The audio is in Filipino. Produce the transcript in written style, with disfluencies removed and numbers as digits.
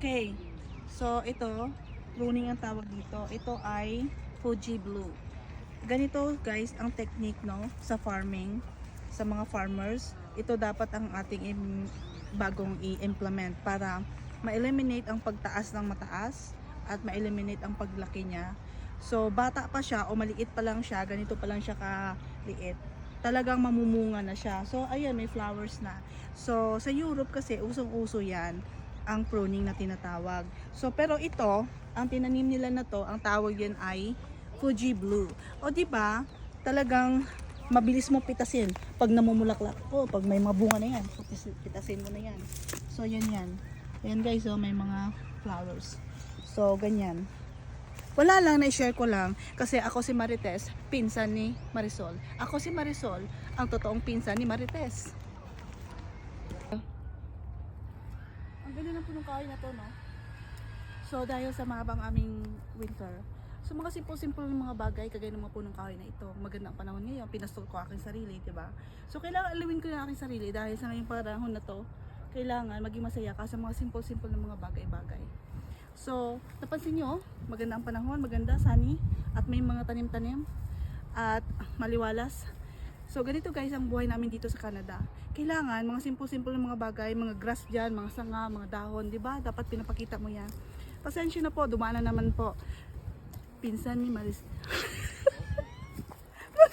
Okay. So, ito, pruning ang tawag dito. Ito ay Fuji Blue. Ganito guys ang technique no sa farming, sa mga farmers. Ito dapat ang ating bagong i-implement para ma-eliminate ang pagtaas ng mataas at ma-eliminate ang paglaki niya. So, bata pa siya o maliit pa lang siya, ganito pa lang siya kaliit, talagang mamumunga na siya. So, ayan, may flowers na. So, sa Europe kasi, usong-uso yan, ang pruning na tinatawag. So, pero ito, ang tinanim nila na to, ang tawag yan ay Fuji Blue. O, di ba talagang mabilis mo pitasin pag namumulaklak. O, pag may mga bunga na yan, pitasin mo na yan. So, yan yan. Ayan guys, oh, may mga flowers. So, ganyan. Wala lang, na-share ko lang kasi ako si Marites, pinsan ni Marisol. Ako si Marisol, ang totoong pinsan ni Marites. Ang ganda ng punong kahoy na to, no? So, dahil sa mahabang aming winter, so mga simple-simple ng mga bagay, kagaya ng mga punong kahoy na ito, maganda ang panahon ngayon, pinastol ko aking sarili, diba? So, kailangan alawin ko yung aking sarili dahil sa ngayong panahon na to, kailangan maging masaya ka sa mga simple-simple ng mga bagay-bagay. So, napansin nyo, maganda ang panahon, maganda, sunny, at may mga tanim-tanim, at maliwalas. So, ganito guys ang buhay namin dito sa Canada. Kailangan, mga simple-simple ng mga bagay, mga grass dyan, mga sanga, mga dahon, di ba? Dapat pinapakita mo yan. Pasensya na po, dumana naman po. Pinsan ni Maris.